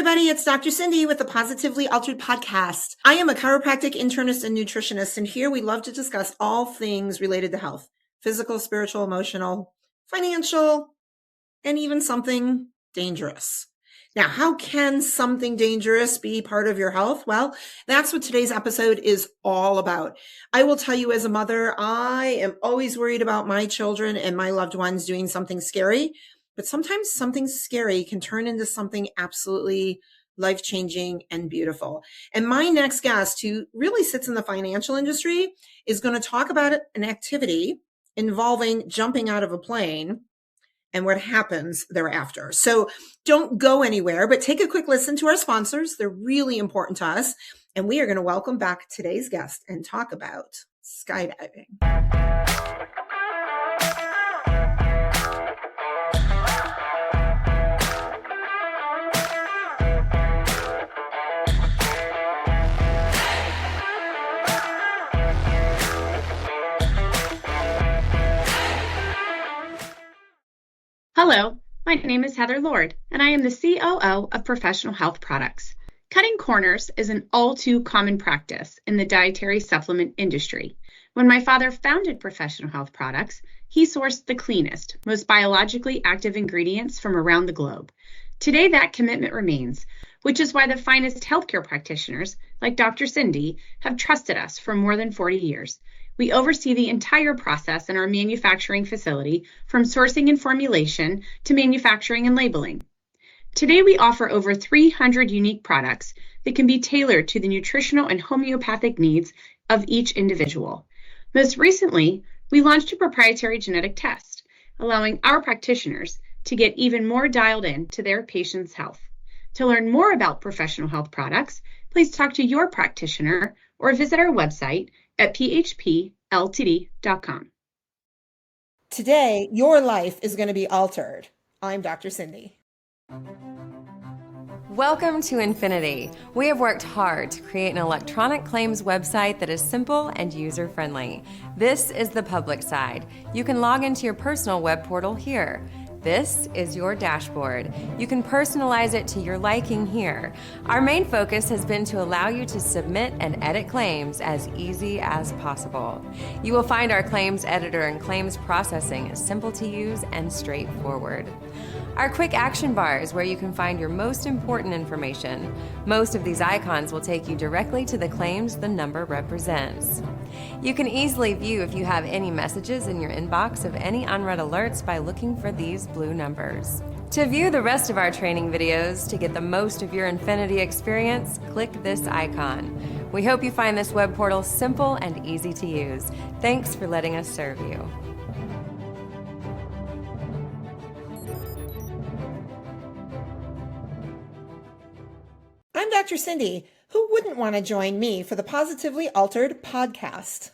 everybody. It's Dr. Cindy with the Positively Altered podcast. I am a chiropractic internist and nutritionist, and here we love to discuss all things related to health, physical, spiritual, emotional, financial, and even something dangerous. Now, how can something dangerous be part of your health? Well, that's what today's episode is all about. I will tell you, as a mother, I am always worried about my children and my loved ones doing something scary. But sometimes something scary can turn into something absolutely life-changing and beautiful. And my next guest, who really sits in the financial industry, is going to talk about an activity involving jumping out of a plane and what happens thereafter. So don't go anywhere, but take a quick listen to our sponsors. They're really important to us. And we are going to welcome back today's guest and talk about skydiving. Hello, my name is Heather Lord, and I am the COO of Professional Health Products. Cutting corners is an all too common practice in the dietary supplement industry. When my father founded Professional Health Products, he sourced the cleanest, most biologically active ingredients from around the globe. Today, that commitment remains, which is why the finest healthcare practitioners, like Dr. Cindy, have trusted us for more than 40 years. We oversee the entire process in our manufacturing facility, from sourcing and formulation to manufacturing and labeling. Today, we offer over 300 unique products that can be tailored to the nutritional and homeopathic needs of each individual. Most recently, we launched a proprietary genetic test, allowing our practitioners to get even more dialed in to their patients' health. To learn more about Professional Health Products, please talk to your practitioner or visit our website at phpltd.com. Today, your life is going to be altered. I'm Dr. Cindy. Welcome to Infinity. We have worked hard to create an electronic claims website that is simple and user-friendly. This is the public side. You can log into your personal web portal here. This is your dashboard. You can personalize it to your liking here. Our main focus has been to allow you to submit and edit claims as easy as possible. You will find our claims editor and claims processing is simple to use and straightforward. Our quick action bar is where you can find your most important information. Most of these icons will take you directly to the claims the number represents. You can easily view if you have any messages in your inbox of any unread alerts by looking for these blue numbers. To view the rest of our training videos to get the most of your Infinity experience, click this icon. We hope you find this web portal simple and easy to use. Thanks for letting us serve you. I'm Dr. Cindy. Who wouldn't want to join me for the Positively Altered podcast?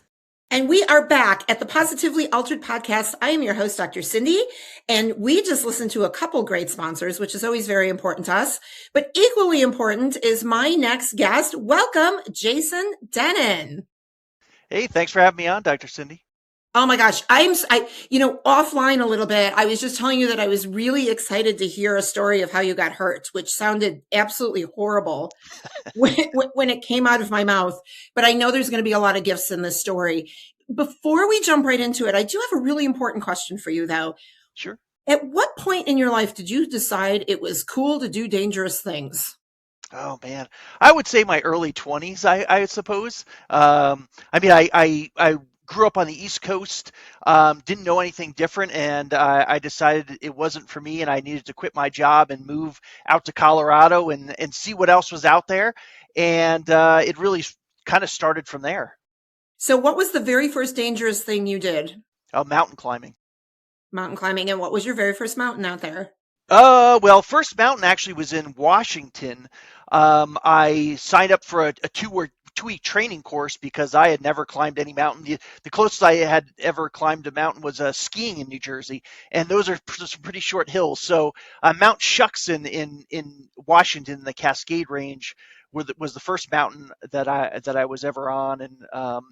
And we are back at the Positively Altered podcast. I am your host, Dr. Cindy, and we just listened to a couple great sponsors, which is always very important to us. But equally important is my next guest. Welcome, Jason Dennen. Hey, thanks for having me on, Dr. Cindy. Oh my gosh. Offline a little bit, I was just telling you that I was really excited to hear a story of how you got hurt, which sounded absolutely horrible when it came out of my mouth. But I know there's going to be a lot of gifts in this story. Before we jump right into it, I do have a really important question for you, though. Sure. At what point in your life did you decide it was cool to do dangerous things? Oh man, I would say my early 20s, I suppose. I grew up on the East Coast, didn't know anything different, and I decided it wasn't for me, and I needed to quit my job and move out to Colorado and see what else was out there. And it really kind of started from there. So what was the very first dangerous thing you did? Oh, mountain climbing. Mountain climbing. And what was your very first mountain out there? Well, first mountain actually was in Washington. I signed up for a two-week training course because I had never climbed any mountain. The closest I had ever climbed a mountain was skiing in New Jersey, and those are some pretty short hills. So Mount Shucks in Washington, the Cascade Range, was the first mountain that I was ever on, and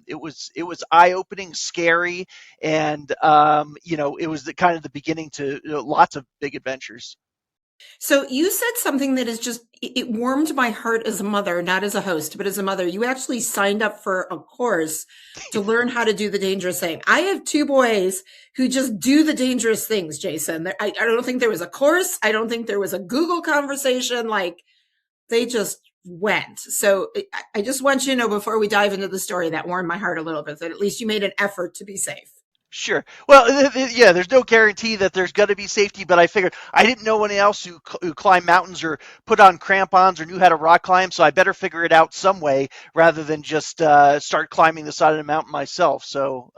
it was eye-opening, scary, and it was the beginning to lots of big adventures. So you said something that is just, it warmed my heart as a mother, not as a host, but as a mother. You actually signed up for a course to learn how to do the dangerous thing. I have two boys who just do the dangerous things, Jason. I don't think there was a course. I don't think there was a Google conversation. Like, they just went. So I just want you to know before we dive into the story, that warmed my heart a little bit, that at least you made an effort to be safe. Sure. Well, yeah, there's no guarantee that there's going to be safety, but I figured I didn't know anyone else who climbed mountains or put on crampons or knew how to rock climb, so I better figure it out some way rather than just start climbing the side of the mountain myself. So,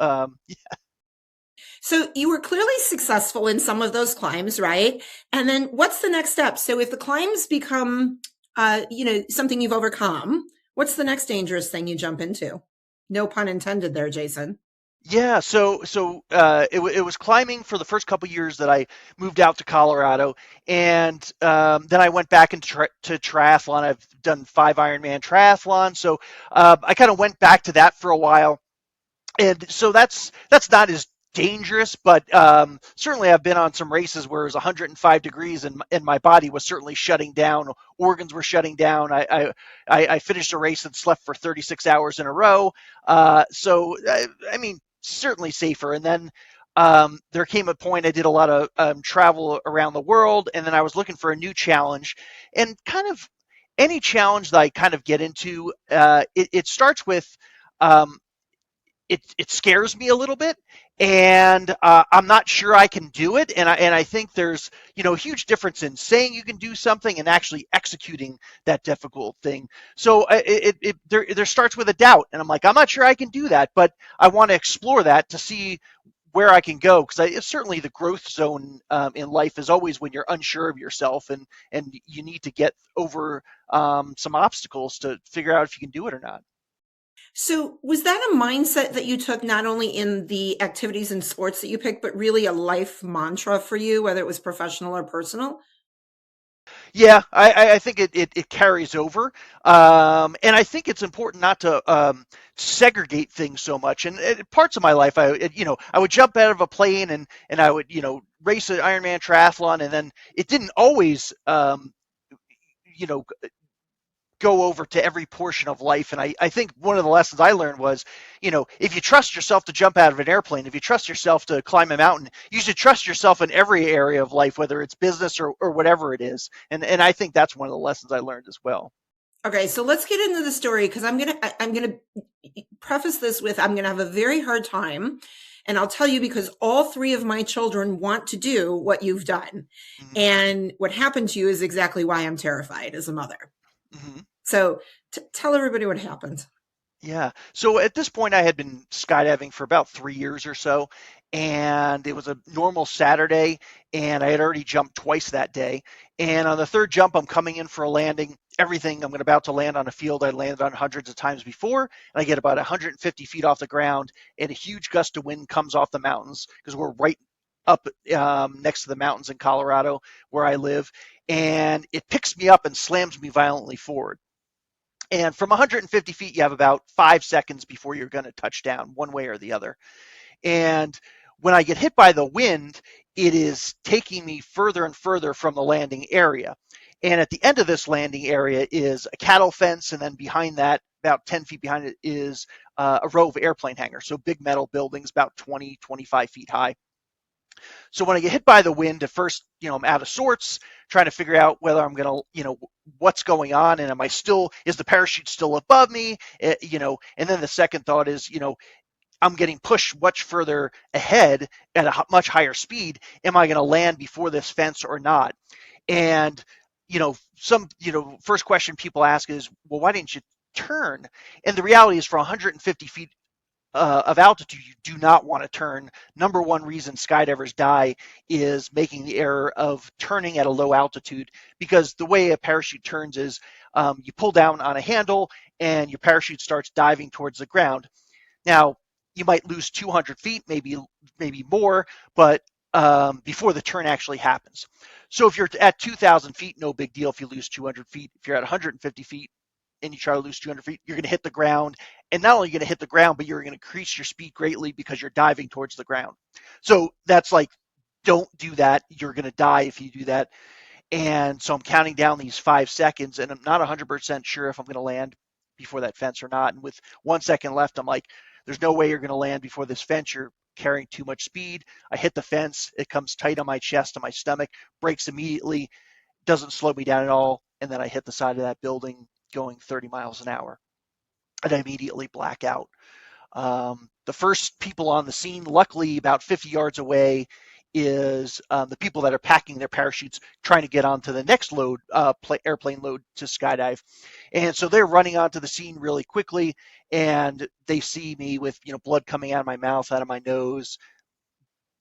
So you were clearly successful in some of those climbs, right? And then what's the next step? So if the climbs become, something you've overcome, what's the next dangerous thing you jump into? No pun intended there, Jason. Yeah, it was climbing for the first couple years that I moved out to Colorado, and then I went back to triathlon. I've done 5 Ironman triathlons, so I kind of went back to that for a while, and so that's not as dangerous, but certainly I've been on some races where it was 105 degrees and my body was certainly shutting down. Organs were shutting down. I finished a race and slept for 36 hours in a row. I mean, certainly safer. And then there came a point I did a lot of travel around the world, and then I was looking for a new challenge, and kind of any challenge that I kind of get into, it starts with it scares me a little bit, and I'm not sure I can do it. And I think there's a huge difference in saying you can do something and actually executing that difficult thing. So there starts with a doubt, and I'm like, I'm not sure I can do that, but I want to explore that to see where I can go, because certainly the growth zone in life is always when you're unsure of yourself, and you need to get over some obstacles to figure out if you can do it or not. So was that a mindset that you took not only in the activities and sports that you picked, but really a life mantra for you, whether it was professional or personal? Yeah, I think it carries over, and I think it's important not to segregate things so much. And parts of my life, I would jump out of a plane and I would race an Ironman triathlon, and then it didn't always you know go over to every portion of life. And I think one of the lessons I learned was, if you trust yourself to jump out of an airplane, if you trust yourself to climb a mountain, you should trust yourself in every area of life, whether it's business or whatever it is. And I think that's one of the lessons I learned as well. Okay, so let's get into the story, because I'm gonna preface this with, I'm gonna have a very hard time, and I'll tell you, because all three of my children want to do what you've done, Mm-hmm. and what happened to you is exactly why I'm terrified as a mother. Mm-hmm. So tell everybody what happened. Yeah. So at this point, I had been skydiving for about 3 years or so, and it was a normal Saturday, and I had already jumped twice that day. And on the third jump, I'm coming in for a landing. I'm about to land on a field I landed on hundreds of times before, and I get about 150 feet off the ground, and a huge gust of wind comes off the mountains, because we're right up next to the mountains in Colorado where I live, and it picks me up and slams me violently forward. And from 150 feet, you have about 5 seconds before you're going to touch down, one way or the other. And when I get hit by the wind, it is taking me further and further from the landing area. And at the end of this landing area is a cattle fence, and then behind that, about 10 feet behind it, is a row of airplane hangars. So big metal buildings, about 20, 25 feet high. So when I get hit by the wind, at first, I'm out of sorts, trying to figure out whether I'm going to, what's going on, and is the parachute still above me? And then the second thought is, I'm getting pushed much further ahead at a much higher speed. Am I going to land before this fence or not? And, first question people ask is, well, why didn't you turn? And the reality is, for 150 feet of altitude, you do not want to turn. Number one reason skydivers die is making the error of turning at a low altitude, because the way a parachute turns is you pull down on a handle and your parachute starts diving towards the ground. Now, you might lose 200 feet, maybe more, but before the turn actually happens. So if you're at 2,000 feet, no big deal if you lose 200 feet. If you're at 150 feet, and you try to lose 200 feet, you're going to hit the ground. And not only are you going to hit the ground, but you're going to increase your speed greatly because you're diving towards the ground. So that's like, don't do that. You're going to die if you do that. And so I'm counting down these 5 seconds, and I'm not 100% sure if I'm going to land before that fence or not. And with 1 second left, I'm like, there's no way you're going to land before this fence. You're carrying too much speed. I hit the fence. It comes tight on my chest and my stomach, breaks immediately, doesn't slow me down at all. And then I hit the side of that building going 30 miles an hour. And I immediately black out. The first people on the scene, luckily about 50 yards away, is the people that are packing their parachutes trying to get onto the next load, airplane load to skydive. And so they're running onto the scene really quickly, and they see me with blood coming out of my mouth, out of my nose,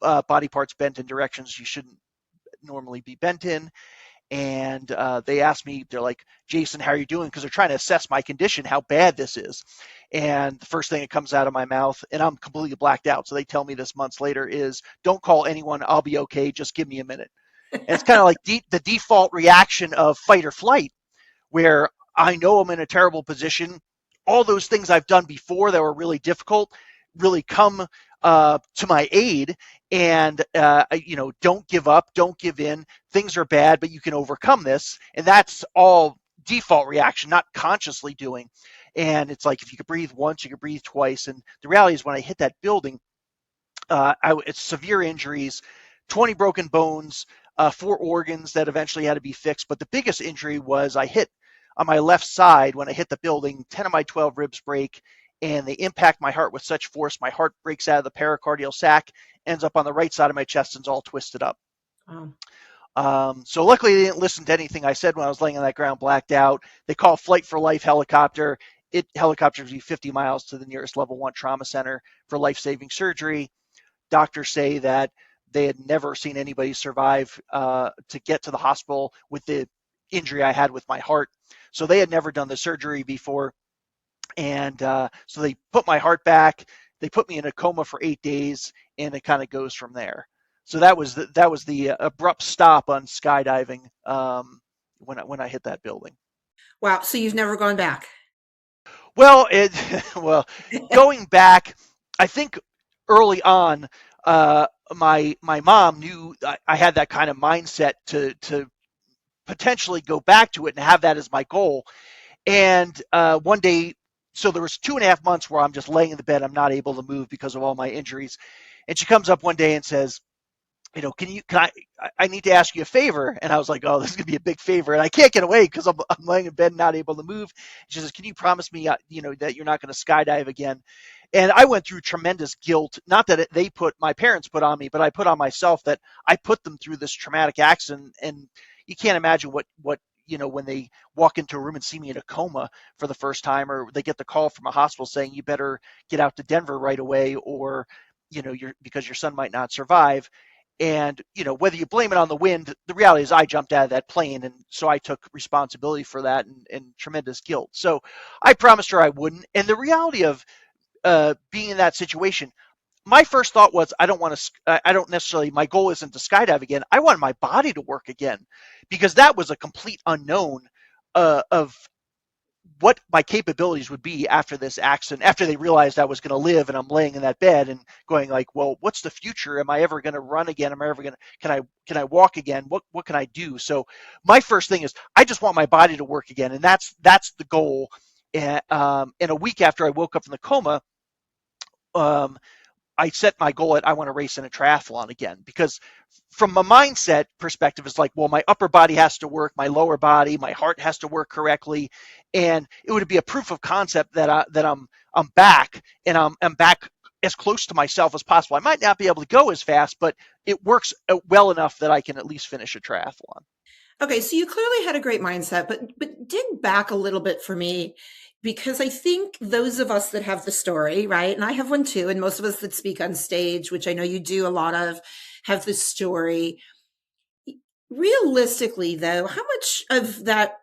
body parts bent in directions you shouldn't normally be bent in. And they asked me, they're like, Jason, how are you doing? Because they're trying to assess my condition, how bad this is. And the first thing that comes out of my mouth, and I'm completely blacked out, so they tell me this months later, is don't call anyone. I'll be okay. Just give me a minute. And it's kind of like the default reaction of fight or flight, where I know I'm in a terrible position. All those things I've done before that were really difficult really come to my aid. And, don't give up, don't give in. Things are bad, but you can overcome this. And that's all default reaction, not consciously doing. And it's like, if you could breathe once, you could breathe twice. And the reality is when I hit that building, it's severe injuries, 20 broken bones, 4 organs that eventually had to be fixed. But the biggest injury was I hit on my left side when I hit the building, 10 of my 12 ribs break, and they impact my heart with such force, my heart breaks out of the pericardial sac, ends up on the right side of my chest, and is all twisted up. So luckily they didn't listen to anything I said when I was laying on that ground blacked out. They call Flight for Life helicopter. Helicopters me 50 miles to the nearest level 1 trauma center for life-saving surgery. Doctors say that they had never seen anybody survive to get to the hospital with the injury I had with my heart. So they had never done the surgery before. And so they put my heart back. They put me in a coma for 8 days, and it kind of goes from there. So that was the abrupt stop on skydiving when I hit that building. Wow. So you've never gone back? Well, going back, I think early on, my mom knew I had that kind of mindset to potentially go back to it and have that as my goal. And one day, so there was 2.5 months where I'm just laying in the bed. I'm not able to move because of all my injuries. And she comes up one day and says, I need to ask you a favor. And I was like, oh, this is going to be a big favor. And I can't get away because I'm laying in bed and not able to move. She says, can you promise me, that you're not going to skydive again? And I went through tremendous guilt, not that my parents put on me, but I put on myself that I put them through this traumatic accident. And you can't imagine what when they walk into a room and see me in a coma for the first time, or they get the call from a hospital saying you better get out to Denver right away, or because your son might not survive. And whether you blame it on the wind, the reality is I jumped out of that plane, and so I took responsibility for that and tremendous guilt. So I promised her I wouldn't. And the reality of being in that situation, my first thought was I don't necessarily, my goal isn't to skydive again. I wanted my body to work again, because that was a complete unknown of what my capabilities would be after this accident, after they realized I was going to live, and I'm laying in that bed and going like, well, what's the future? Am I ever going to run again? Am I ever going to, can I walk again? What can I do? So my first thing is I just want my body to work again. And that's the goal. And a week after I woke up from the coma, I set my goal at I want to race in a triathlon again, because from a mindset perspective, it's like, well, my upper body has to work, my lower body, my heart has to work correctly, and it would be a proof of concept that I'm back, and I'm back as close to myself as possible. I might not be able to go as fast, but it works well enough that I can at least finish a triathlon. Okay, so you clearly had a great mindset, but dig back a little bit for me, because I think those of us that have the story, right? And I have one too, and most of us that speak on stage, which I know you do a lot of, have the story. Realistically, though, how much of that,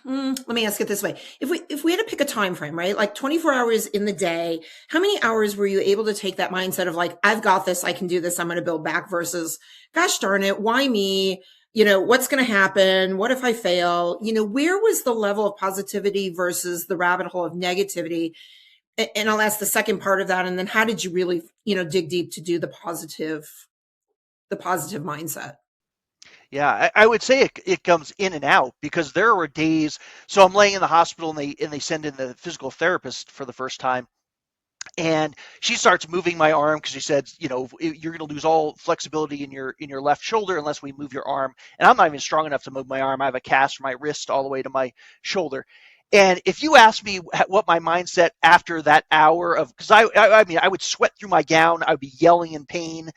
let me ask it this way. If we had to pick a time frame, right? Like 24 hours in the day, how many hours were you able to take that mindset of like, I've got this, I can do this, I'm going to build back, versus, gosh darn it, why me? What's going to happen? What if I fail? Where was the level of positivity versus the rabbit hole of negativity? And I'll ask the second part of that. And then how did you really, dig deep to do the positive mindset? Yeah, I would say it comes in and out because there were days. So I'm laying in the hospital and they send in the physical therapist for the first time, and she starts moving my arm because she said, you're going to lose all flexibility in your left shoulder unless we move your arm. And I'm not even strong enough to move my arm. I have a cast from my wrist all the way to my shoulder. And if you ask me what my mindset after that hour of, because I mean, I would sweat through my gown, I would be yelling in pain.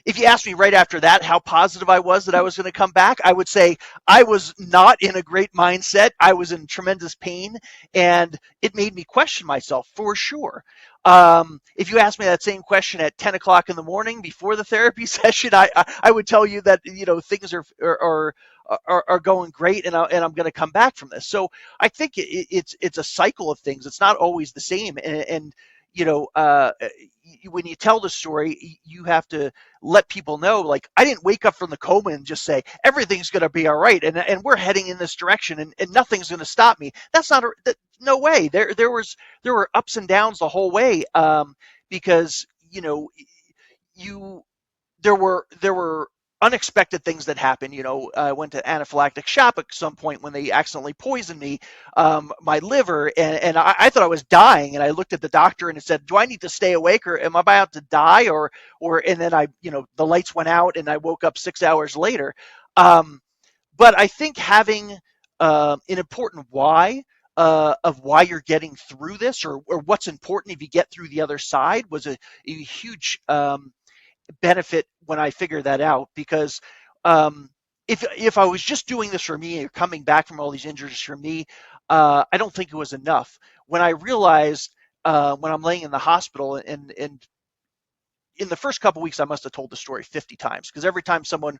If you asked me right after that how positive I was that I was going to come back, I would say I was not in a great mindset. I was in tremendous pain, and it made me question myself for sure. If you asked me that same question at 10 o'clock in the morning before the therapy session, I would tell you that things are going great, and I'm going to come back from this. So I think it's a cycle of things. It's not always the same, and you know, uh, when you tell the story, you have to let people know, like, I didn't wake up from the coma and just say everything's going to be all right, and we're heading in this direction, and nothing's going to stop me. That's not no way. There were ups and downs the whole way, because you there were unexpected things that happened. I went to anaphylactic shock at some point when they accidentally poisoned me, my liver, and I thought I was dying. And I looked at the doctor and it said, "Do I need to stay awake, or am I about to die?" Or and then the lights went out and I woke up 6 hours later. Um, but I think having an important why. Of why you're getting through this, or what's important if you get through the other side, was a huge benefit when I figured that out, because if I was just doing this for me or coming back from all these injuries for me, I don't think it was enough. When I realized, when I'm laying in the hospital, and in the first couple of weeks, I must have told the story 50 times, because every time someone,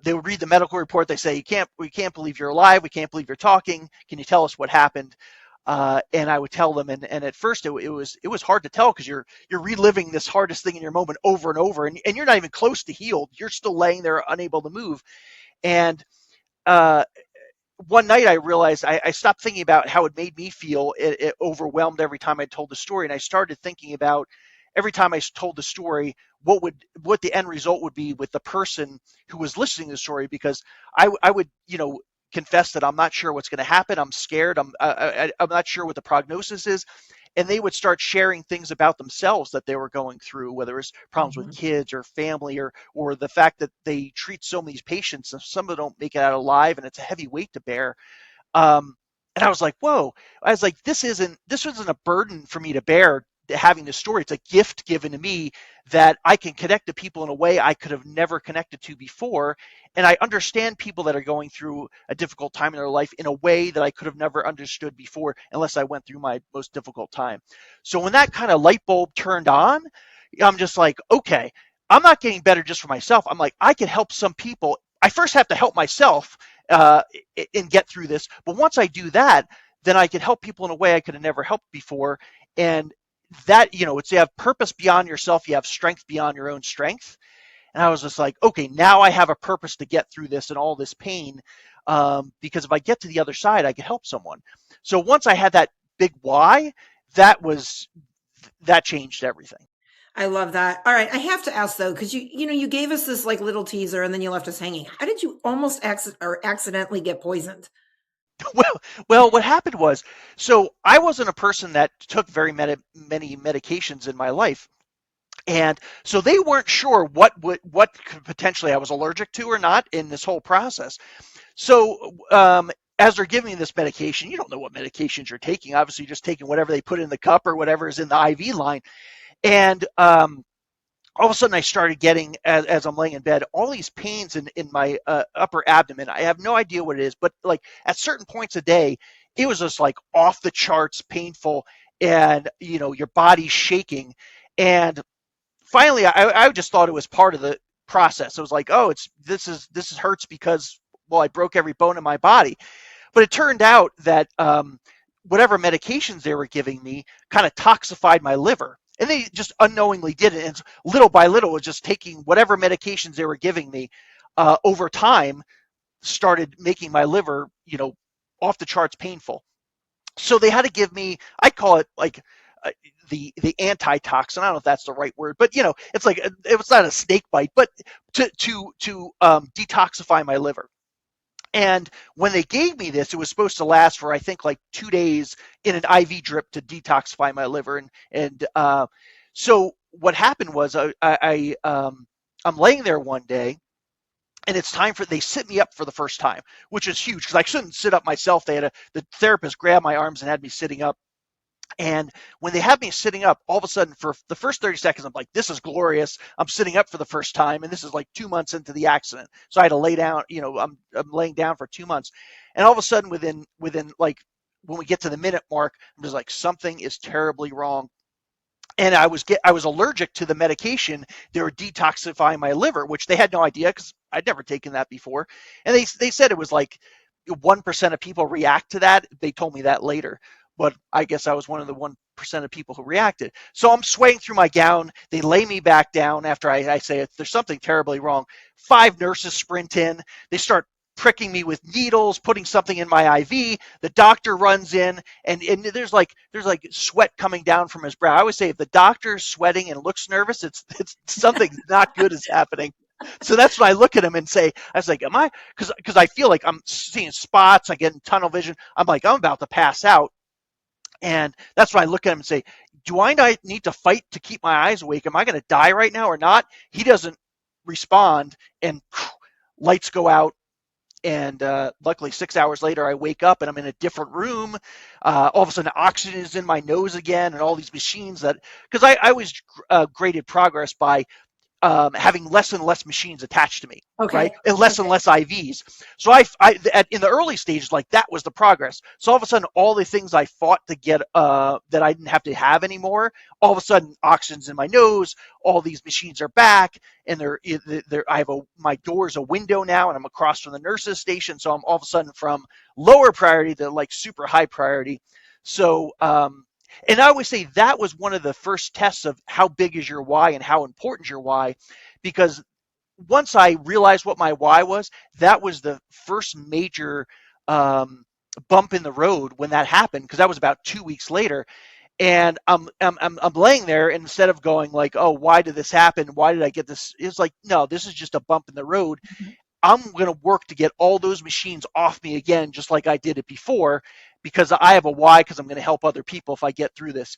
they would read the medical report, they say, we can't believe you're alive. We can't believe you're talking. Can you tell us what happened? And I would tell them, and at first it was hard to tell, because you're reliving this hardest thing in your moment over and over, and you're not even close to healed. You're still laying there unable to move. And uh, one night I realized I stopped thinking about how it made me feel overwhelmed every time I told the story, and I started thinking about every time I told the story, what the end result would be with the person who was listening to the story, because I would confess that I'm not sure what's going to happen. I'm scared. I'm not sure what the prognosis is. And they would start sharing things about themselves that they were going through, whether it's problems with kids or family, or the fact that they treat so many patients and some of them don't make it out alive, and it's a heavy weight to bear. And I was like, whoa. I was like, this wasn't a burden for me to bear, having this story. It's a gift given to me that I can connect to people in a way I could have never connected to before. And I understand people that are going through a difficult time in their life in a way that I could have never understood before, unless I went through my most difficult time. So when that kind of light bulb turned on, I'm just like, okay, I'm not getting better just for myself. I'm like, I can help some people. I first have to help myself, and get through this. But once I do that, then I can help people in a way I could have never helped before. And that, it's, you have purpose beyond yourself. You have strength beyond your own strength. And I was just like, okay, now I have a purpose to get through this and all this pain, because if I get to the other side, I can help someone. So once I had that big why, that changed everything. I love that. All right, I have to ask though, because you gave us this like little teaser and then you left us hanging. How did you almost accidentally get poisoned? Well, what happened was, so I wasn't a person that took very many medications in my life. And so they weren't sure what could potentially I was allergic to or not in this whole process. So as they're giving me this medication, you don't know what medications you're taking. Obviously, you're just taking whatever they put in the cup or whatever is in the IV line. And all of a sudden I started getting, as I'm laying in bed, all these pains in my upper abdomen. I have no idea what it is, but like at certain points a day, it was just like off the charts painful, and your body's shaking. And finally, I just thought it was part of the process. It was like, oh, this hurts because, well, I broke every bone in my body. But it turned out that whatever medications they were giving me kind of toxified my liver. And they just unknowingly did it. And little by little, was just taking whatever medications they were giving me, over time, started making my liver, off the charts painful. So they had to give me, I call it like the antitoxin. I don't know if that's the right word, but it's like it was not a snake bite, but to detoxify my liver. And when they gave me this, it was supposed to last for, I think, like 2 days in an IV drip to detoxify my liver. And so what happened was I'm laying there one day, and it's time they sit me up for the first time, which is huge because I couldn't sit up myself. The therapist grabbed my arms and had me sitting up. And when they have me sitting up, all of a sudden, for the first 30 seconds, I'm like, this is glorious. I'm sitting up for the first time. And this is like 2 months into the accident. So I had to lay down, I'm laying down for 2 months. And all of a sudden, within like, when we get to the minute mark, I'm just like, something is terribly wrong. And I was allergic to the medication. They were detoxifying my liver, which they had no idea because I'd never taken that before. And they said it was like 1% of people react to that. They told me that later. But I guess I was one of the 1% of people who reacted. So I'm swaying through my gown. They lay me back down after I say, there's something terribly wrong. 5 nurses sprint in. They start pricking me with needles, putting something in my IV. The doctor runs in, and there's like sweat coming down from his brow. I always say, if the doctor's sweating and looks nervous, it's something not good is happening. So that's when I look at him and say, I was like, am I? Because I feel like I'm seeing spots. I get in tunnel vision. I'm like, I'm about to pass out. And that's when I look at him and say, do I need to fight to keep my eyes awake? Am I going to die right now or not? He doesn't respond, and lights go out. And luckily 6 hours later, I wake up and I'm in a different room. All of a sudden, oxygen is in my nose again, and all these machines because I always graded progress by having less and less machines attached to me, Okay. right? And less and less IVs. So in the early stages, like, that was the progress. So all of a sudden, all the things I fought to get that I didn't have to have anymore, all of a sudden, oxygen's in my nose, all these machines are back, and my door's a window now, and I'm across from the nurses station. So I'm all of a sudden from lower priority to like super high priority. So, and I always say that was one of the first tests of how big is your why and how important is your why, because once I realized what my why was, that was the first major bump in the road when that happened, because that was about 2 weeks later. And I'm laying there, and instead of going like, oh, why did this happen? Why did I get this? It's like, no, this is just a bump in the road. Mm-hmm. I'm going to work to get all those machines off me again, just like I did it before, because I have a why, because I'm going to help other people if I get through this.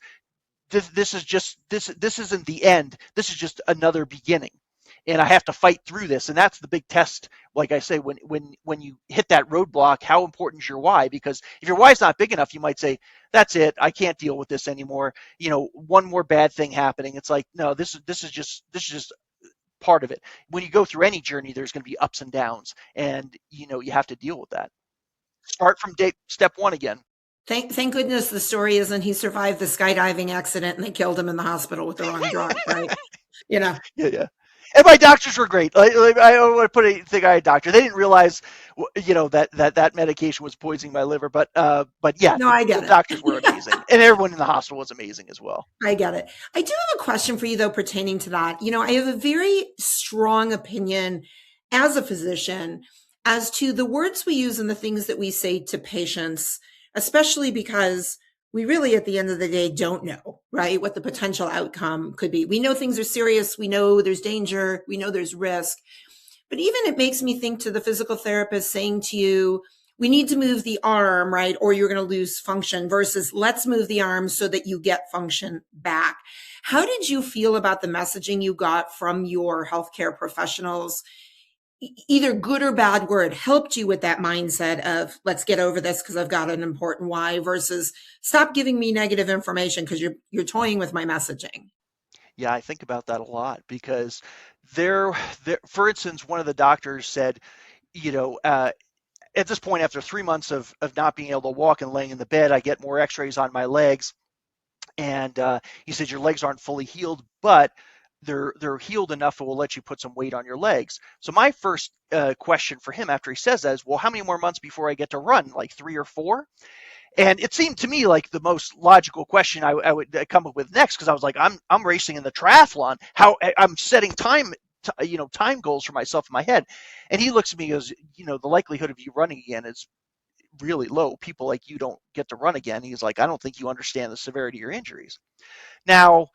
This isn't the end. This is just another beginning. And I have to fight through this. And that's the big test. Like I say, when you hit that roadblock, how important is your why? Because if your why is not big enough, you might say, that's it. I can't deal with this anymore. One more bad thing happening. It's like, no, this is just part of it. When you go through any journey, there's going to be ups and downs, and you have to deal with that. Start from step one again. Thank goodness the story isn't he survived the skydiving accident and they killed him in the hospital with the wrong drug, right? Yeah. And my doctors were great. I don't want to put anything on a doctor. They didn't realize, that medication was poisoning my liver. But yeah, no, I get the it. Doctors were amazing, and everyone in the hospital was amazing as well. I get it. I do have a question for you though pertaining to that. I have a very strong opinion as a physician as to the words we use and the things that we say to patients, especially because we really, at the end of the day, don't know, right, what the potential outcome could be. We know things are serious. We know there's danger. We know there's risk. But even it makes me think to the physical therapist saying to you, we need to move the arm, right, or you're going to lose function, versus let's move the arm so that you get function back. How did you feel about the messaging you got from your healthcare professionals? Either good or bad word helped you with that mindset of let's get over this because I've got an important why, versus stop giving me negative information because you're toying with my messaging. Yeah, I think about that a lot, because there, for instance, one of the doctors said, at this point, after 3 months of not being able to walk and laying in the bed, I get more x-rays on my legs. And he said, your legs aren't fully healed, but they're healed enough it will let you put some weight on your legs. So my first question for him after he says that is, well, how many more months before I get to run? Like 3 or 4? And it seemed to me like the most logical question I would come up with next, because I was like, I'm racing in the triathlon. How I'm setting time goals for myself in my head. And he looks at me and goes, the likelihood of you running again is really low. People like you don't get to run again. He's like, I don't think you understand the severity of your injuries. Now,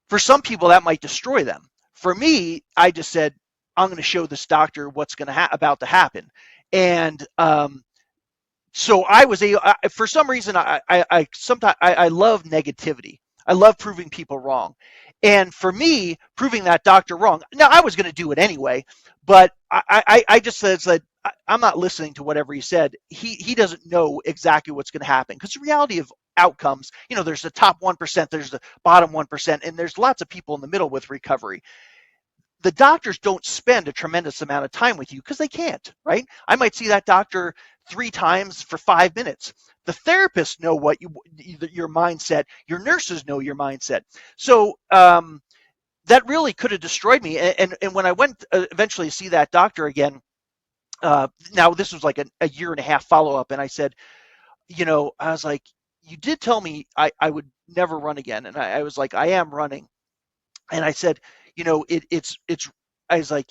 for some people, that might destroy them. For me, I just said, I'm going to show this doctor what's going to about to happen. And so I was for some reason, sometimes I love negativity. I love proving people wrong. And for me, proving that doctor wrong, now I was going to do it anyway, but I just said, I'm not listening to whatever he said. He doesn't know exactly what's going to happen, because the reality of outcomes, there's the top 1%, there's the bottom 1%, and there's lots of people in the middle with recovery. The doctors don't spend a tremendous amount of time with you because they can't, right? I might see that doctor 3 times for 5 minutes. The therapists know what your mindset, your nurses know your mindset. So that really could have destroyed me. And when I went eventually to see that doctor again, now this was like a year and a half follow-up, and I said, I was like, you did tell me I would never run again. And I was like, I am running. And I said, I was like,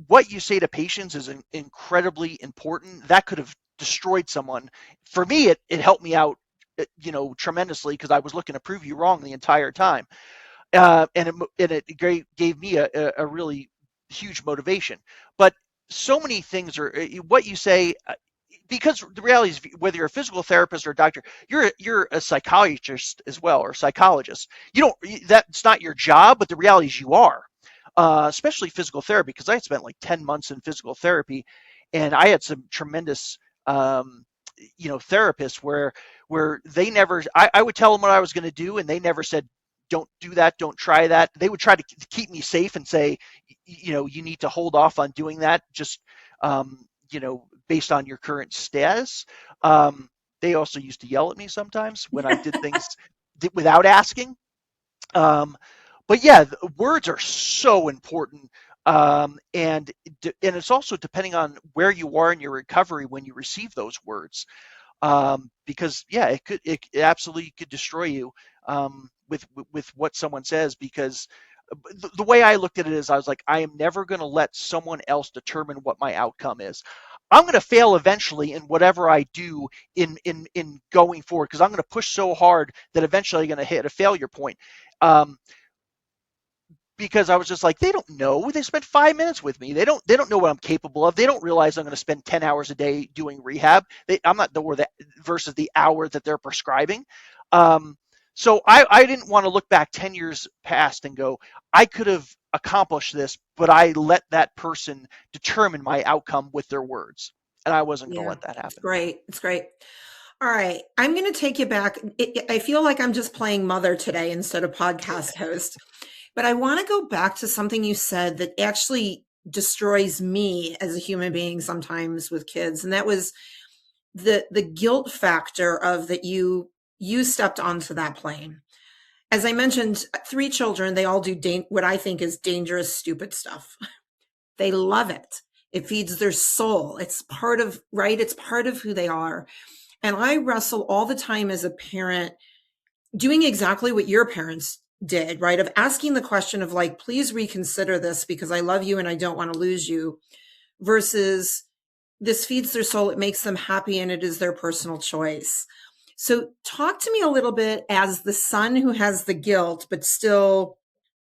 what you say to patients is incredibly important. That could have destroyed someone. For me, it helped me out, tremendously, because I was looking to prove you wrong the entire time. And it gave me a really huge motivation. But so many things are what you say, because the reality is, whether you're a physical therapist or a doctor, you're a psychologist as well, or a psychologist. That's not your job, but the reality is you are, especially physical therapy, because I had spent like 10 months in physical therapy, and I had some tremendous, therapists where they never, I would tell them what I was going to do, and they never said, don't do that, don't try that. They would try to keep me safe and say, you need to hold off on doing that, just, based on your current status. They also used to yell at me sometimes when I did things without asking. But yeah, words are so important. And it's also depending on where you are in your recovery when you receive those words. Because yeah, it absolutely could destroy you, with what someone says, because the way I looked at it is, I was like, I am never going to let someone else determine what my outcome is. I'm going to fail eventually in whatever I do in going forward, because I'm going to push so hard that eventually I'm going to hit a failure point. Because I was just like, they don't know. They spent 5 minutes with me. They don't know what I'm capable of. They don't realize I'm going to spend 10 hours a day doing rehab. I'm not versus the hour that they're prescribing. So I didn't want to look back 10 years past and go, I could have accomplished this, but I let that person determine my outcome with their words. And I wasn't going to let that happen. It's great. All right. I'm going to take you back. I feel like I'm just playing mother today instead of podcast host. But I want to go back to something you said that actually destroys me as a human being sometimes with kids. And that was the guilt factor of that you stepped onto that plane. As I mentioned, 3 children, they all do what I think is dangerous, stupid stuff. They love it. It feeds their soul. It's part of, right? It's part of who they are. And I wrestle all the time as a parent doing exactly what your parents did, right? Of asking the question of like, please reconsider this because I love you and I don't want to lose you, versus this feeds their soul. It makes them happy and it is their personal choice. So talk to me a little bit as the son who has the guilt, but still,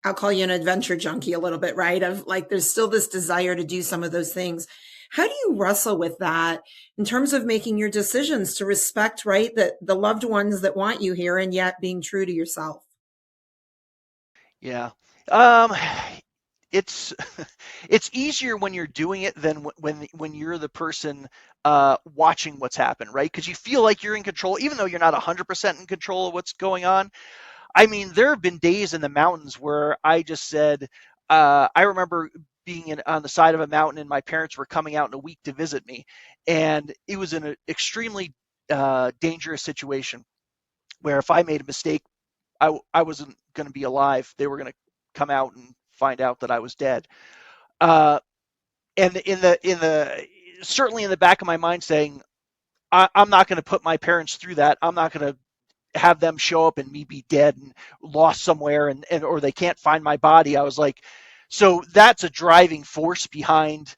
I'll call you an adventure junkie a little bit, right? Of like, there's still this desire to do some of those things. How do you wrestle with that in terms of making your decisions to respect, right, the loved ones that want you here and yet being true to yourself? Yeah. It's easier when you're doing it than when you're the person watching what's happened, right? Because you feel like you're in control, even though you're not 100% in control of what's going on. I mean, there have been days in the mountains where I just said, I remember being on the side of a mountain and my parents were coming out in a week to visit me. And it was an extremely dangerous situation where if I made a mistake, I wasn't going to be alive. They were going to come out and find out that I was dead. And certainly in the back of my mind saying, I'm not going to put my parents through that. I'm not going to have them show up and me be dead and lost somewhere and or they can't find my body. I was like, so that's a driving force behind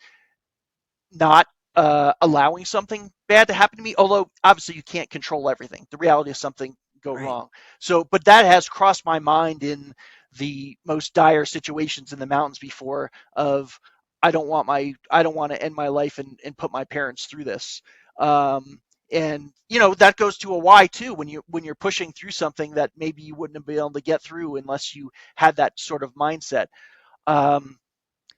not allowing something bad to happen to me. Although obviously you can't control everything. The reality of something go Right. wrong. So, but that has crossed my mind in the most dire situations in the mountains before. Of I don't want to end my life and put my parents through this. And that goes to a why too. When you're pushing through something that maybe you wouldn't have been able to get through unless you had that sort of mindset. Um,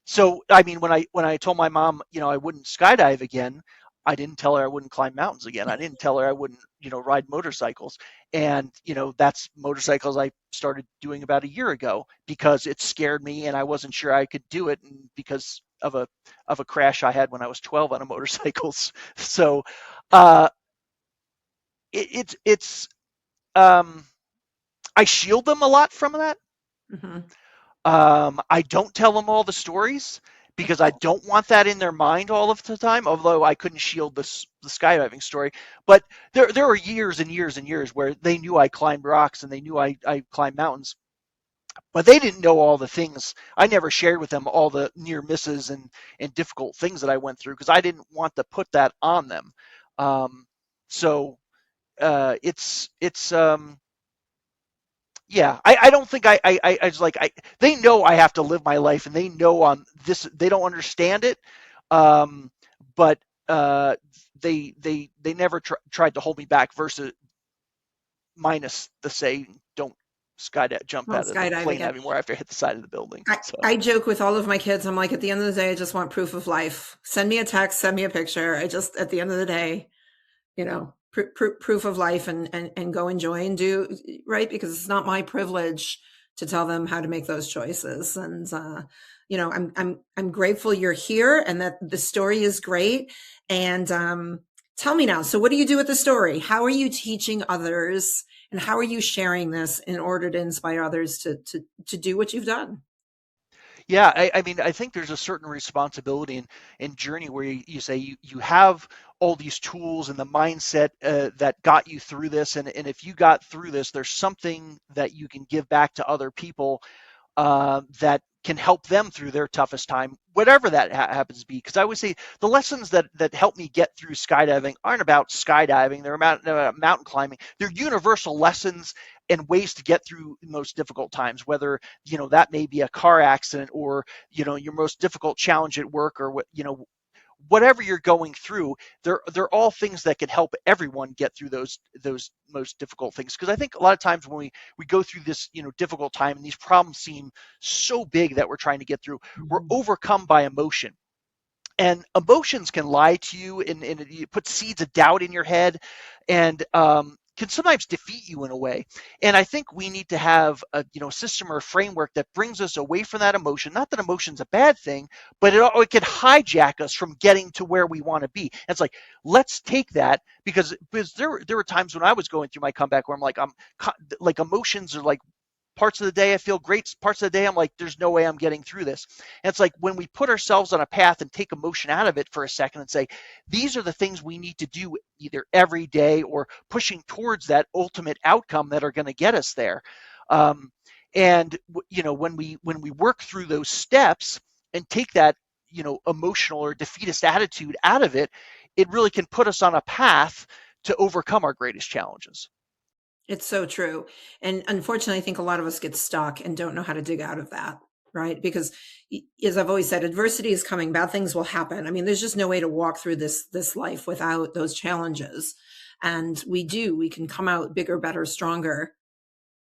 so I mean, when I told my mom, I wouldn't skydive again, I didn't tell her I wouldn't climb mountains again. I didn't tell her I wouldn't, ride motorcycles. And that's motorcycles I started doing about a year ago because it scared me and I wasn't sure I could do it, and because of a crash I had when I was 12 on a motorcycle. So uh, it's I shield them a lot from that. Mm-hmm. I don't tell them all the stories because I don't want that in their mind all of the time. Although I couldn't shield the skydiving story, but there were years and years and years where they knew I climbed rocks and they knew I climbed mountains, but they didn't know all the things. I never shared with them all the near misses and difficult things that I went through because I didn't want to put that on them. So it's yeah, I don't think I was like they know I have to live my life and they know on this they don't understand it, but they never tried to hold me back versus minus the saying don't jump Well, out of the skydive plane again. anymore after I hit the side of the building. So I joke with all of my kids. I'm like, at the end of the day, I just want proof of life. Send me a text, send me a picture. At the end of the day, proof of life, and go enjoy and do right, because it's not my privilege to tell them how to make those choices. And I'm grateful you're here and that the story is great. And tell me now, so what do you do with the story? How are you teaching others, and how are you sharing this in order to inspire others to do what you've done? yeah, I mean, I think there's a certain responsibility in journey where you say you have all these tools and the mindset that got you through this, and if you got through this, there's something that you can give back to other people that can help them through their toughest time, whatever that happens to be. Because I would say the lessons that help me get through skydiving aren't about skydiving; they're about mountain climbing. They're universal lessons and ways to get through the most difficult times. Whether that may be a car accident or your most difficult challenge at work, or whatever you're going through, they're all things that can help everyone get through those most difficult things. Because I think a lot of times when we go through this difficult time and these problems seem so big that we're trying to get through, we're overcome by emotion. And emotions can lie to you and you put seeds of doubt in your head, and can sometimes defeat you in a way. And I think we need to have a system or a framework that brings us away from that emotion. Not that emotion's a bad thing, but it can hijack us from getting to where we want to be. And it's like, let's take that, because there were times when I was going through my comeback where I'm like emotions are like, parts of the day I feel great, parts of the day I'm like, there's no way I'm getting through this. And it's like when we put ourselves on a path and take emotion out of it for a second and say, these are the things we need to do either every day or pushing towards that ultimate outcome that are going to get us there. And when we work through those steps and take that emotional or defeatist attitude out of it, it really can put us on a path to overcome our greatest challenges. It's so true. And unfortunately, I think a lot of us get stuck and don't know how to dig out of that, right? Because as I've always said, adversity is coming, bad things will happen. I mean, there's just no way to walk through this life without those challenges. And we can come out bigger, better, stronger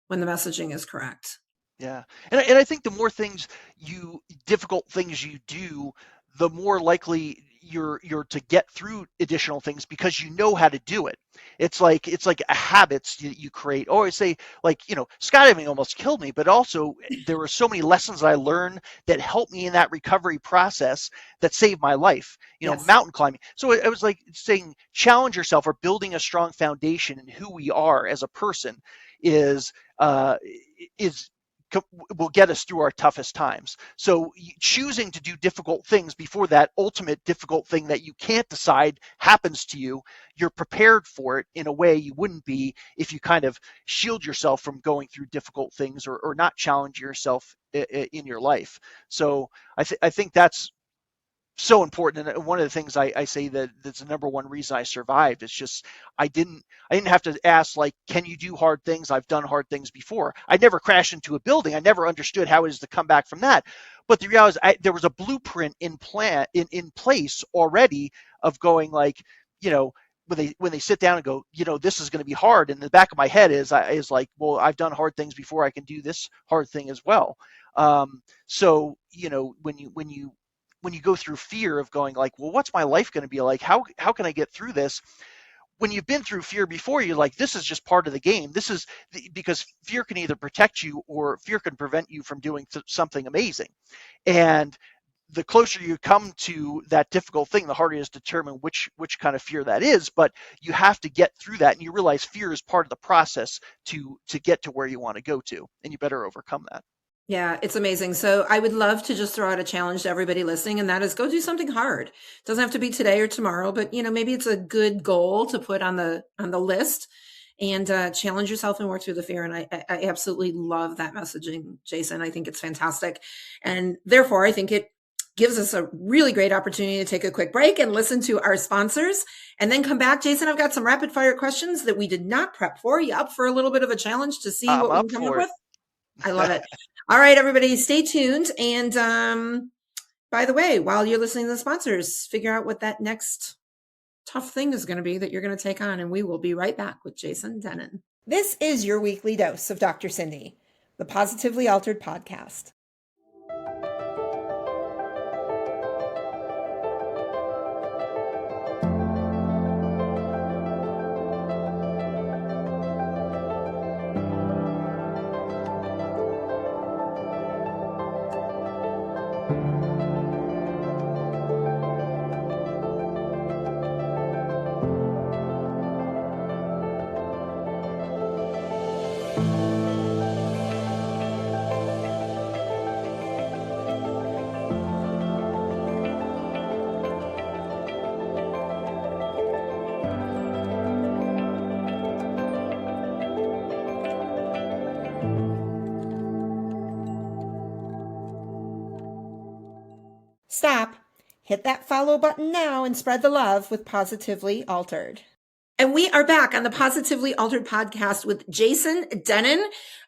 when the messaging is correct. Yeah. And I think the more difficult things you do, the more likely you're to get through additional things because you know how to do it. It's like a habits you create. Or I say, like, skydiving almost killed me, but also there were so many lessons I learned that helped me in that recovery process that saved my life. Yes. Mountain climbing. So it was like saying challenge yourself, or building a strong foundation in who we are as a person is will get us through our toughest times. So choosing to do difficult things before that ultimate difficult thing that you can't decide happens to you, you're prepared for it in a way you wouldn't be if you kind of shield yourself from going through difficult things, or not challenge yourself in your life. So I think that's so important. And one of the things I say that's the number one reason I survived is just I didn't have to ask, like, can you do hard things? I've done hard things before. I never crashed into a building. I never understood how it is to come back from that. But the reality is there was a blueprint in place already of going, like, you know, when they sit down and go, this is going to be hard. And the back of my head is like, well, I've done hard things before. I can do this hard thing as well. So, when you go through fear of going, like, well, what's my life going to be like? How can I get through this? When you've been through fear before, you're like, this is just part of the game. Because fear can either protect you or fear can prevent you from doing something amazing. And the closer you come to that difficult thing, the harder it is to determine which kind of fear that is. But you have to get through that, and you realize fear is part of the process to get to where you want to go to, and you better overcome that. Yeah, it's amazing. So I would love to just throw out a challenge to everybody listening, and that is go do something hard. It doesn't have to be today or tomorrow, but maybe it's a good goal to put on the list, and challenge yourself and work through the fear. And I absolutely love that messaging, Jason. I think it's fantastic. And therefore, I think it gives us a really great opportunity to take a quick break and listen to our sponsors and then come back. Jason, I've got some rapid fire questions that we did not prep for. You up for a little bit of a challenge to see what we can come up with? I love it. All right, everybody, stay tuned. And by the way, while you're listening to the sponsors, figure out what that next tough thing is going to be that you're going to take on. And we will be right back with Jason Dennen. This is your weekly dose of Dr. Cindy, the Positively Altered podcast. Stop, hit that follow button now and spread the love with Positively Altered. And we are back on the Positively Altered podcast with Jason Dennen.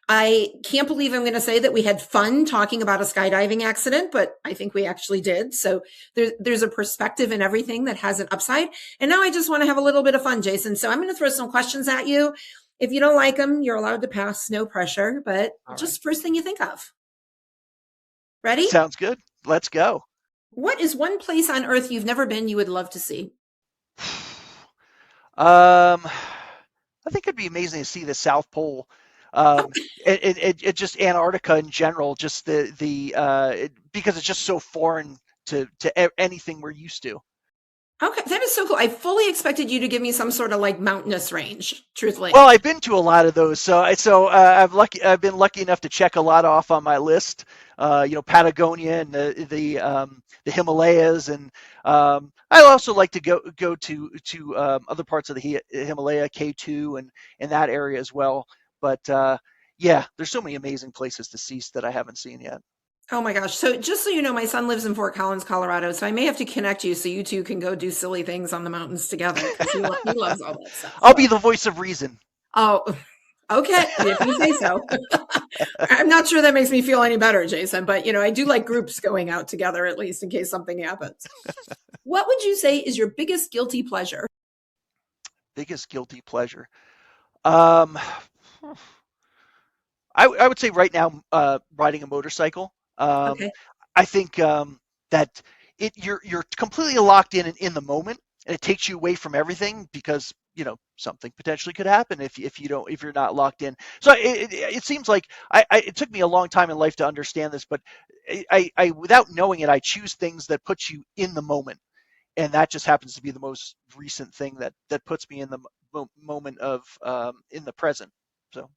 I can't believe I'm going to say that we had fun talking about a skydiving accident, but I think we actually did. So there's a perspective in everything that has an upside. And now I just want to have a little bit of fun, Jason. So I'm going to throw some questions at you. If you don't like them, you're allowed to pass, no pressure, but just first thing you think of. Ready? Sounds good. Let's go. What is one place on earth you've never been you would love to see? I think it'd be amazing to see the South Pole. It just Antarctica in general, just because it's just so foreign to anything we're used to. Okay, that is so cool. I fully expected you to give me some sort of like mountainous range, truthfully. Well, I've been to a lot of those, so I've been lucky enough to check a lot off on my list. Patagonia and the Himalayas, and I also like to go to other parts of the Himalaya, K2, and that area as well. But there's so many amazing places to see that I haven't seen yet. Oh my gosh. So just so you know, my son lives in Fort Collins, Colorado. So I may have to connect you so you two can go do silly things on the mountains together. He loves all that stuff. I'll be the voice of reason. Oh, okay. If you say so. I'm not sure that makes me feel any better, Jason, but I do like groups going out together, at least in case something happens. What would you say is your biggest guilty pleasure? Biggest guilty pleasure. I would say right now, riding a motorcycle. Okay. I think that you're completely locked in the moment, and it takes you away from everything because something potentially could happen if you're not locked in. So it seems like it took me a long time in life to understand this, but I without knowing it, I choose things that put you in the moment, and that just happens to be the most recent thing that puts me in the moment of in the present. So.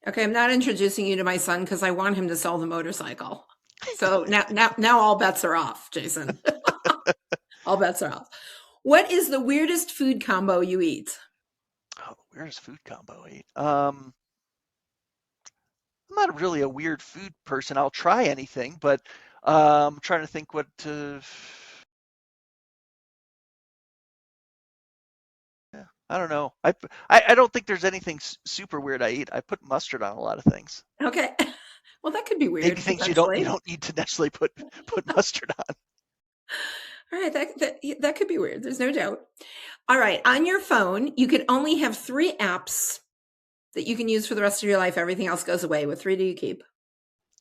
Okay, I'm not introducing you to my son because I want him to sell the motorcycle. So now all bets are off, Jason. All bets are off. What is the weirdest food combo you eat? Oh, weirdest food combo I eat. I'm not really a weird food person. I'll try anything, but I'm trying to think what. I don't know. I don't think there's anything super weird I eat. I put mustard on a lot of things. Okay. Well, that could be Maybe weird, things you potentially. don't need to necessarily put mustard on. All right, that could be weird. There's no doubt. All right, on your phone, you can only have 3 apps that you can use for the rest of your life. Everything else goes away. What 3 do you keep?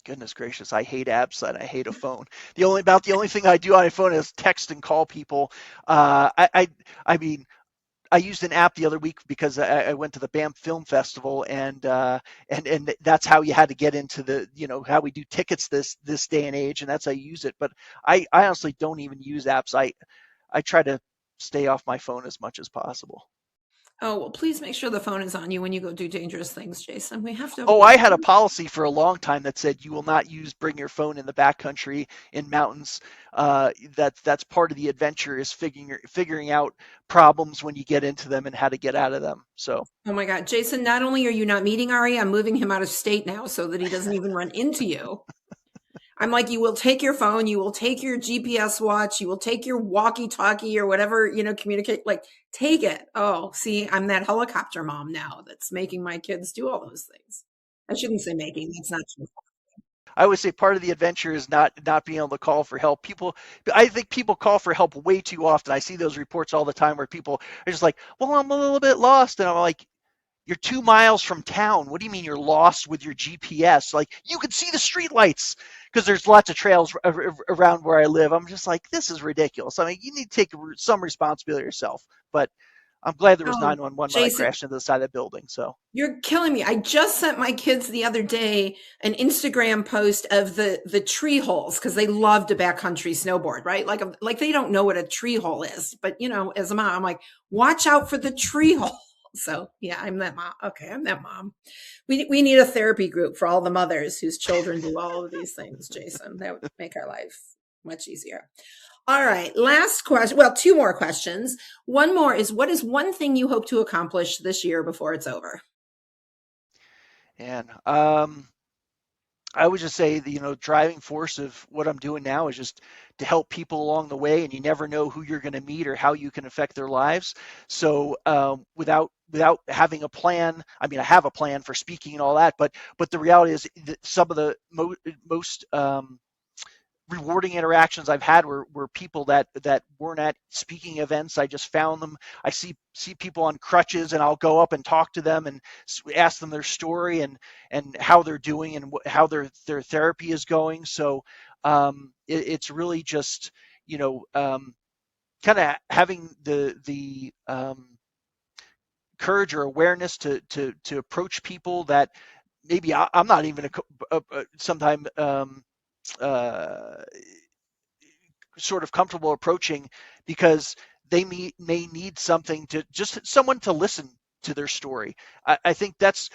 Goodness gracious, I hate apps and I hate a phone. The only thing I do on a phone is text and call people. I mean, I used an app the other week because I went to the Banff Film Festival, and that's how you had to get into how we do tickets this day and age, and that's how you use it. But I honestly don't even use apps. I try to stay off my phone as much as possible. Oh, well, please make sure the phone is on you when you go do dangerous things, Jason. We have to Oh, avoid I had a them. policy for a long time that said you will not bring your phone in the backcountry in mountains. That's part of the adventure is figuring out problems when you get into them and how to get out of them. So. Oh my God, Jason, not only are you not meeting Ari, I'm moving him out of state now so that he doesn't even run into you. I'm like, you will take your phone, you will take your GPS watch, you will take your walkie-talkie or whatever, communicate, like take it. Oh, see, I'm that helicopter mom now that's making my kids do all those things. I shouldn't say making, that's not true. I would say part of the adventure is not being able to call for help. I think people call for help way too often. I see those reports all the time where people are just like, well, I'm a little bit lost. And I'm like, you're 2 miles from town. What do you mean you're lost with your GPS? Like, you can see the street lights because there's lots of trails around where I live. I'm just like, this is ridiculous. I mean, you need to take some responsibility yourself. But I'm glad there was Oh, 911 when I Jason, crashed into the side of the building. So. you're killing me. I just sent my kids the other day an Instagram post of the tree holes because they love to backcountry snowboard, right? Like they don't know what a tree hole is, but as a mom, I'm like, watch out for the tree hole. So yeah, I'm that mom. Okay, I'm that mom. We need a therapy group for all the mothers whose children do all of these things, Jason. That would make our life much easier. All right, last question. Well, 2 more questions. One more is, what is one thing you hope to accomplish this year before it's over? And I would just say the driving force of what I'm doing now is just to help people along the way, and you never know who you're going to meet or how you can affect their lives. So without having a plan, I mean, I have a plan for speaking and all that, but the reality is that some of the most rewarding interactions I've had were people that weren't at speaking events. I just found them. I see people on crutches, and I'll go up and talk to them and ask them their story and how they're doing and how their therapy is going. So it's really just kind of having the courage or awareness to approach people that maybe I'm not even sometime uh, sort of comfortable approaching because they may need something to just someone to listen to their story. I think that's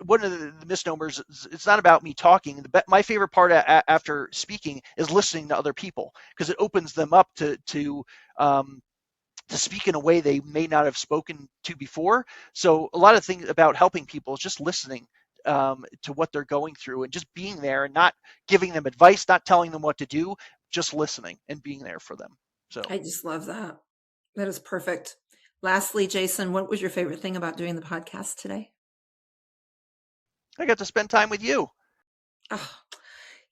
one of the misnomers. It's not about me talking. My favorite part after speaking is listening to other people because it opens them up to speak in a way they may not have spoken to before. So a lot of things about helping people is just listening to what they're going through and just being there and not giving them advice, not telling them what to do, just listening and being there for them. So I just love that. That is perfect. Lastly, Jason, what was your favorite thing about doing the podcast today? I got to spend time with you. Oh,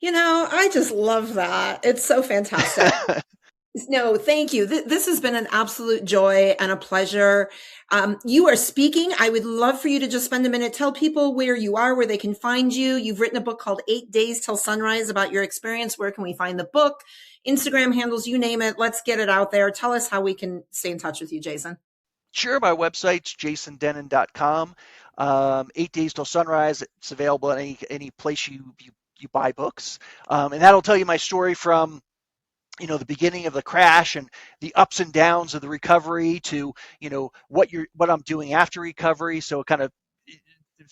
I just love that. It's so fantastic. No, thank you. This has been an absolute joy and a pleasure. You are speaking. I would love for you to just spend a minute, tell people where you are, where they can find you. You've written a book called 8 Days Till Sunrise about your experience. Where can we find the book? Instagram handles, you name it. Let's get it out there. Tell us how we can stay in touch with you, Jason. Sure, my website's jasondennen.com. 8 Days Till Sunrise. It's available at any place you buy books, and that'll tell you my story from the beginning of the crash and the ups and downs of the recovery to what I'm doing after recovery. So it kind of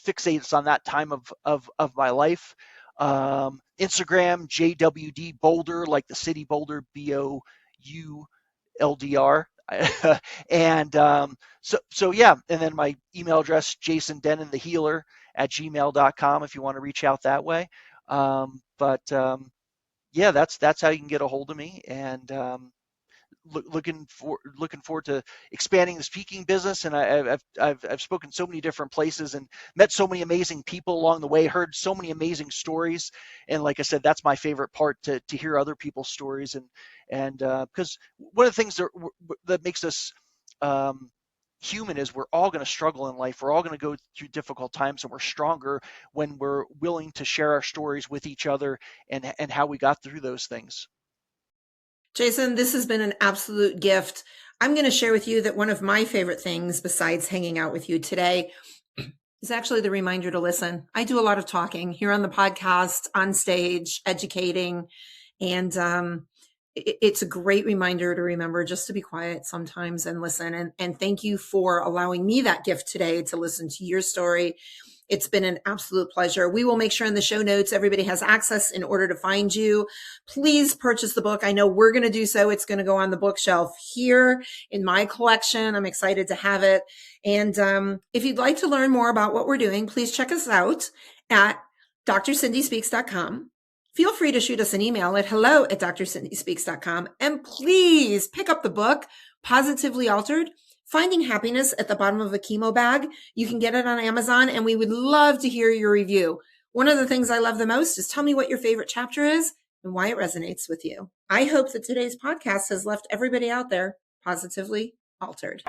fixates on that time of my life. Instagram JWD Boulder, like the city Boulder, BOULDR. And so yeah, and then my email address jasondenonthehealer@gmail.com if you want to reach out that way. Yeah, that's how you can get a hold of me. And looking forward to expanding the speaking business. And I've spoken so many different places and met so many amazing people along the way, heard so many amazing stories. And like I said, that's my favorite part, to hear other people's stories. And because one of the things that makes us human is we're all going to struggle in life. We're all going to go through difficult times, and we're stronger when we're willing to share our stories with each other and how we got through those things. Jason, this has been an absolute gift. I'm going to share with you that one of my favorite things besides hanging out with you today is actually the reminder to listen. I do a lot of talking here on the podcast, on stage, educating, and it's a great reminder to remember just to be quiet sometimes and listen. And thank you for allowing me that gift today to listen to your story. It's been an absolute pleasure. We will make sure in the show notes everybody has access in order to find you. Please purchase the book. I know we're going to do so. It's going to go on the bookshelf here in my collection. I'm excited to have it. And if you'd like to learn more about what we're doing, please check us out at drsindyspeaks.com. Feel free to shoot us an email at hello@drsindyspeaks.com. And please pick up the book, Positively Altered, Finding Happiness at the Bottom of a Chemo Bag. You can get it on Amazon, and we would love to hear your review. One of the things I love the most is tell me what your favorite chapter is and why it resonates with you. I hope that today's podcast has left everybody out there positively altered.